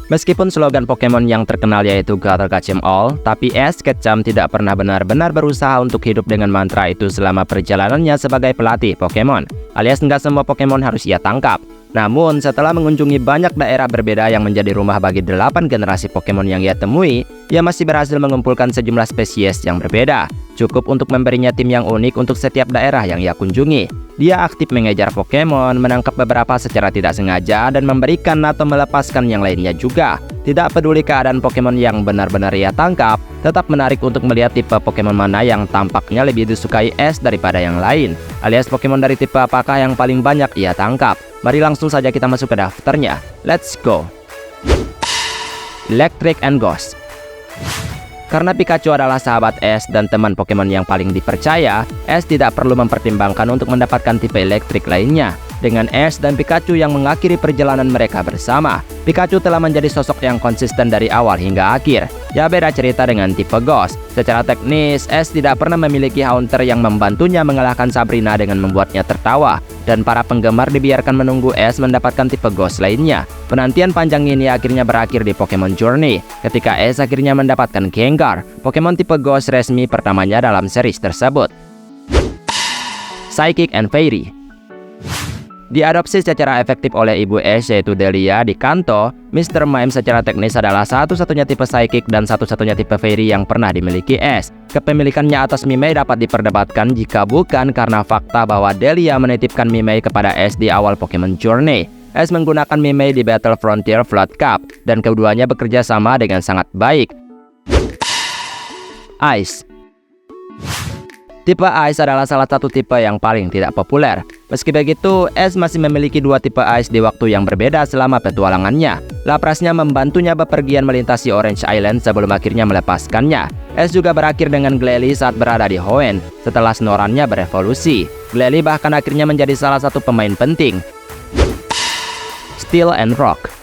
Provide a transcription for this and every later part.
Meskipun slogan Pokemon yang terkenal yaitu Gotta Catch 'em All, tapi Ash Ketchum tidak pernah benar-benar berusaha untuk hidup dengan mantra itu selama perjalanannya sebagai pelatih Pokemon. Alias nggak semua Pokemon harus ia tangkap. Namun, setelah mengunjungi banyak daerah berbeda yang menjadi rumah bagi 8 generasi Pokemon yang ia temui, ia masih berhasil mengumpulkan sejumlah spesies yang berbeda. Cukup untuk memberinya tim yang unik untuk setiap daerah yang ia kunjungi. Dia aktif mengejar Pokemon, menangkap beberapa secara tidak sengaja, dan memberikan atau melepaskan yang lainnya juga. Tidak peduli keadaan Pokemon yang benar-benar ia tangkap, tetap menarik untuk melihat tipe Pokemon mana yang tampaknya lebih disukai Ash daripada yang lain. Alias Pokemon dari tipe apakah yang paling banyak ia tangkap. Mari langsung saja kita masuk ke daftarnya. Let's go! Electric and Ghost. Karena Pikachu adalah sahabat Ash dan teman Pokemon yang paling dipercaya, Ash tidak perlu mempertimbangkan untuk mendapatkan tipe elektrik lainnya. Dengan Ash dan Pikachu yang mengakhiri perjalanan mereka bersama, Pikachu telah menjadi sosok yang konsisten dari awal hingga akhir. Ya beda cerita dengan tipe Ghost. Secara teknis, Ash tidak pernah memiliki Haunter yang membantunya mengalahkan Sabrina dengan membuatnya tertawa. Dan para penggemar dibiarkan menunggu Ash mendapatkan tipe Ghost lainnya. Penantian panjang ini akhirnya berakhir di Pokemon Journey, ketika Ash akhirnya mendapatkan Gengar, Pokemon tipe Ghost resmi pertamanya dalam series tersebut. Psychic and Fairy. Diadopsi secara efektif oleh ibu Ash yaitu Delia di Kanto, Mr. Mime secara teknis adalah satu-satunya tipe Psychic dan satu-satunya tipe Fairy yang pernah dimiliki Ash. Kepemilikannya atas Mimei dapat diperdebatkan jika bukan karena fakta bahwa Delia menitipkan Mimei kepada Ash di awal Pokemon Journey. Ash menggunakan Mimei di Battle Frontier Flood Cup, dan keduanya bekerja sama dengan sangat baik. Ice. Tipe Ice adalah salah satu tipe yang paling tidak populer. Meski begitu, Ash masih memiliki dua tipe Ice di waktu yang berbeda selama petualangannya. Laprasnya membantunya bepergian melintasi Orange Island sebelum akhirnya melepaskannya. Ash juga berakhir dengan Glalie saat berada di Hoenn, setelah Snorannya berevolusi. Glalie bahkan akhirnya menjadi salah satu pemain penting. Steel and Rock.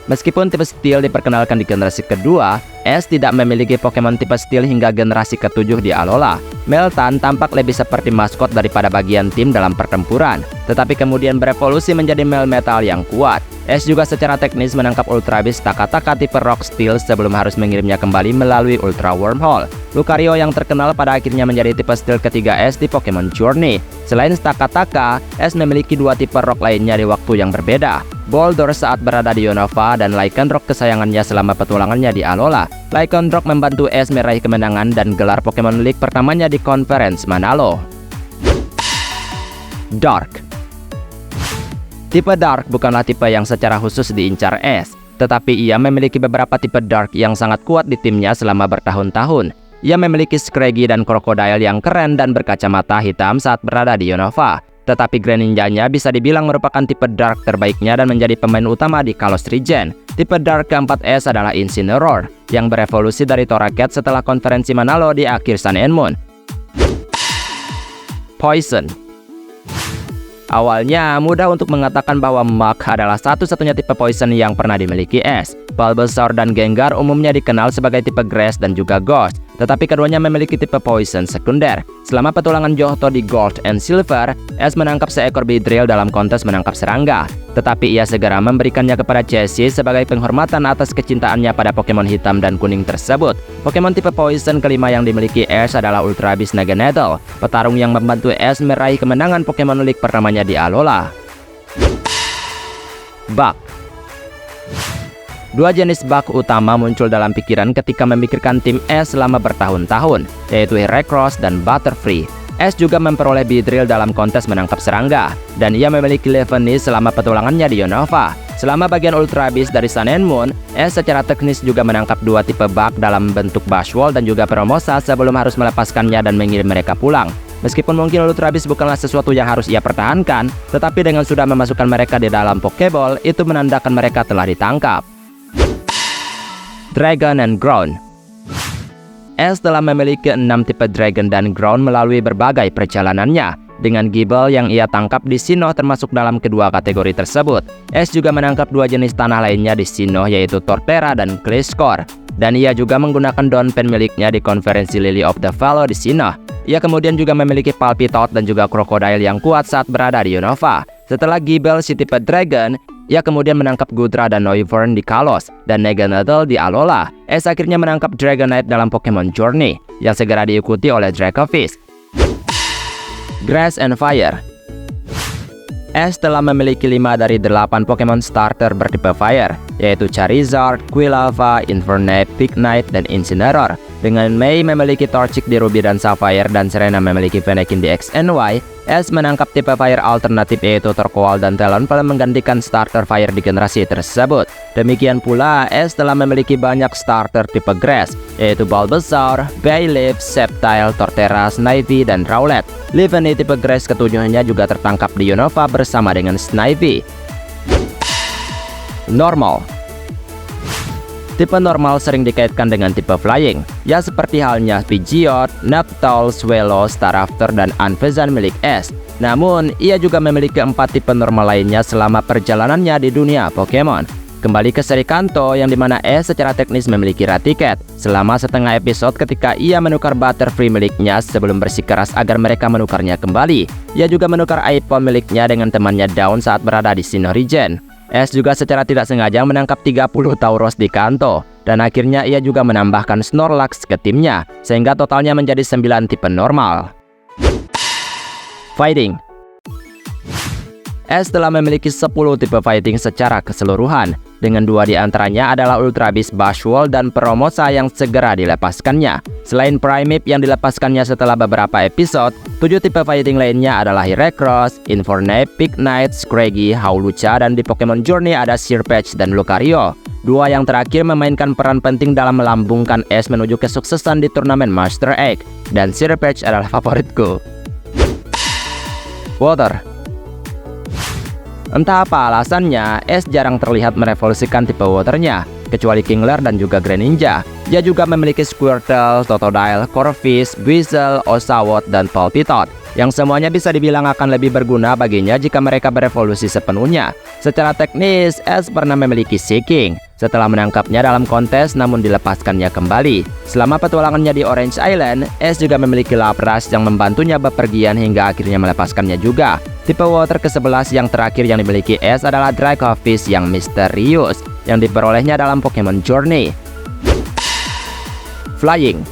Meskipun tipe Steel diperkenalkan di generasi kedua, Ash tidak memiliki Pokemon tipe Steel hingga generasi ke-7 di Alola. Meltan tampak lebih seperti maskot daripada bagian tim dalam pertempuran, tetapi kemudian berevolusi menjadi Melmetal yang kuat. Ash juga secara teknis menangkap Ultra Beast Takataka tipe Rock Steel sebelum harus mengirimnya kembali melalui Ultra Wormhole. Lucario yang terkenal pada akhirnya menjadi tipe Steel ketiga Ash di Pokemon Journey. Selain Takataka, Ash memiliki dua tipe Rock lainnya di waktu yang berbeda. Boulder saat berada di Unova dan Lycanroc kesayangannya selama petualangannya di Alola. Lycanroc membantu Ash meraih kemenangan dan gelar Pokemon League pertamanya di Conference Manalo. Dark. Tipe Dark bukanlah tipe yang secara khusus diincar Ash, tetapi ia memiliki beberapa tipe Dark yang sangat kuat di timnya selama bertahun-tahun. Ia memiliki Scraggy dan Crocodile yang keren dan berkacamata hitam saat berada di Unova. Tetapi Greninja-nya bisa dibilang merupakan tipe Dark terbaiknya dan menjadi pemain utama di Kalos Regen. Tipe Dark keempat Ash adalah Incineroar, yang berevolusi dari Torracat setelah konferensi Manalo di akhir Sun and Moon. Poison. Awalnya mudah untuk mengatakan bahwa Muk adalah satu-satunya tipe Poison yang pernah dimiliki Ash. Bulbasaur dan Gengar umumnya dikenal sebagai tipe Grass dan juga Ghost, tetapi keduanya memiliki tipe Poison sekunder. Selama petualangan Johto di Gold and Silver, Ash menangkap seekor Beedrill dalam kontes menangkap serangga, tetapi ia segera memberikannya kepada Chessie sebagai penghormatan atas kecintaannya pada Pokemon hitam dan kuning tersebut. Pokemon tipe Poison kelima yang dimiliki Ash adalah Ultra Beast Naganadel, petarung yang membantu Ash meraih kemenangan Pokemon League pertamanya di Alola. Bug. Dua jenis bug utama muncul dalam pikiran ketika memikirkan tim Ash selama bertahun-tahun, yaitu Heracross dan Butterfree. Ash juga memperoleh Beedrill dalam kontes menangkap serangga, dan ia memiliki Leavenworth selama petualangannya di Unova. Selama bagian Ultra Beast dari Sun and Moon, Ash secara teknis juga menangkap dua tipe bug dalam bentuk Bushwall dan juga Peromosa sebelum harus melepaskannya dan mengirim mereka pulang. Meskipun mungkin Ultra Beast bukanlah sesuatu yang harus ia pertahankan, tetapi dengan sudah memasukkan mereka di dalam Pokeball, itu menandakan mereka telah ditangkap. Dragon and Ground. Ash telah memiliki 6 tipe Dragon dan Ground melalui berbagai perjalanannya. Dengan Gible yang ia tangkap di Sinnoh termasuk dalam kedua kategori tersebut. Ash juga menangkap dua jenis tanah lainnya di Sinnoh yaitu Torterra dan Gliscor. Dan ia juga menggunakan Dawn Pen miliknya di konferensi Lily of the Valley di Sinnoh. Ia kemudian juga memiliki Palpitoad dan juga Crocodile yang kuat saat berada di Unova. Setelah Gible si tipe Dragon, Ia kemudian menangkap Goodra dan Noivern di Kalos, dan Neganadel di Alola. Ash akhirnya menangkap Dragonite dalam Pokemon Journey, yang segera diikuti oleh Dracovish. Grass and Fire. Ash telah memiliki 5 dari 8 Pokemon starter bertipe Fire, yaitu Charizard, Quilava, Infernape, Pignite, dan Incineroar. Dengan Mei memiliki Torchic di Ruby dan Sapphire dan Serena memiliki Fennekin di X and Y, Ash menangkap tipe Fire alternatif yaitu Torkoal dan Talonflame menggantikan starter Fire di generasi tersebut. Demikian pula, Ash telah memiliki banyak starter tipe Grass, yaitu Bulbasaur, Bayleaf, Sceptile, Torterra, Snivy, dan Rowlet. Leaveney tipe Grass ketujuhnya juga tertangkap di Unova bersama dengan Snivy. Normal. Tipe normal sering dikaitkan dengan tipe flying, ya seperti halnya Pidgeot, Noctowl, Swellow, Staraptor, dan Unfezant milik Ash. Namun, ia juga memiliki 4 tipe normal lainnya selama perjalanannya di dunia Pokemon. Kembali ke seri Kanto, yang dimana Ash secara teknis memiliki Raticat selama setengah episode ketika ia menukar Butterfree miliknya sebelum bersikeras agar mereka menukarnya kembali. Ia juga menukar iPhone miliknya dengan temannya Dawn saat berada di Sinnoh Region. Ash juga secara tidak sengaja menangkap 30 Tauros di Kanto, dan akhirnya ia juga menambahkan Snorlax ke timnya, sehingga totalnya menjadi 9 tipe normal. Fighting. Ash telah memiliki 10 tipe fighting secara keseluruhan, dengan 2 di antaranya adalah Ultra Beast Bushwole dan Promosa yang segera dilepaskannya. Selain Primeape yang dilepaskannya setelah beberapa episode, 7 tipe fighting lainnya adalah Heracross, Infernape, Pignite, Scraggy, Hawlucha, dan di Pokemon Journey ada Sirfetch'd dan Lucario. 2 yang terakhir memainkan peran penting dalam melambungkan Ash menuju kesuksesan di turnamen Master Egg, dan Sirfetch'd adalah favoritku. Water. Entah apa alasannya, Ash jarang terlihat merevolusikan tipe waternya, kecuali Kingler dan juga Greninja. Dia juga memiliki Squirtle, Totodile, Corphish, Buizel, Oshawott, dan Palpitoad, yang semuanya bisa dibilang akan lebih berguna baginya jika mereka berevolusi sepenuhnya. Secara teknis, Ash pernah memiliki Seeking setelah menangkapnya dalam kontes namun dilepaskannya kembali. Selama petualangannya di Orange Island, Ash juga memiliki Lapras yang membantunya bepergian hingga akhirnya melepaskannya juga. Tipe water ke-11 yang terakhir yang dimiliki Ash adalah Dracovish yang misterius, yang diperolehnya dalam Pokemon Journey. Flying.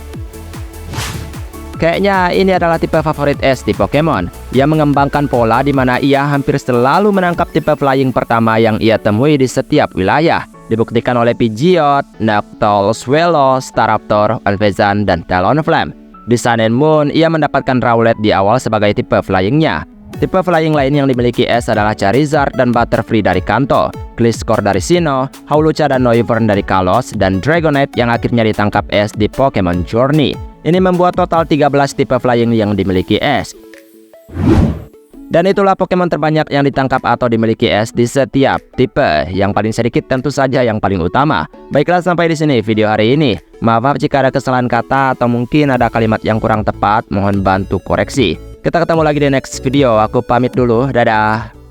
Kayaknya ini adalah tipe favorit Ash di Pokemon. Ia mengembangkan pola di mana ia hampir selalu menangkap tipe flying pertama yang ia temui di setiap wilayah. Dibuktikan oleh Pidgeot, Noctowl, Swellow, Staraptor, Unfezant, dan Talonflame. Di Sun and Moon, ia mendapatkan Rowlet di awal sebagai tipe flyingnya. Tipe flying lain yang dimiliki Ash adalah Charizard dan Butterfree dari Kanto, Gliscor dari Sinnoh, Hawlucha dan Noivern dari Kalos, dan Dragonite yang akhirnya ditangkap Ash di Pokemon Journey. Ini membuat total 13 tipe flying yang dimiliki Ash. Dan itulah Pokemon terbanyak yang ditangkap atau dimiliki Ash di setiap tipe. Yang paling sedikit tentu saja yang paling utama. Baiklah, sampai di sini video hari ini. Maaf jika ada kesalahan kata atau mungkin ada kalimat yang kurang tepat, mohon bantu koreksi. Kita ketemu lagi di next video. Aku pamit dulu. Dadah.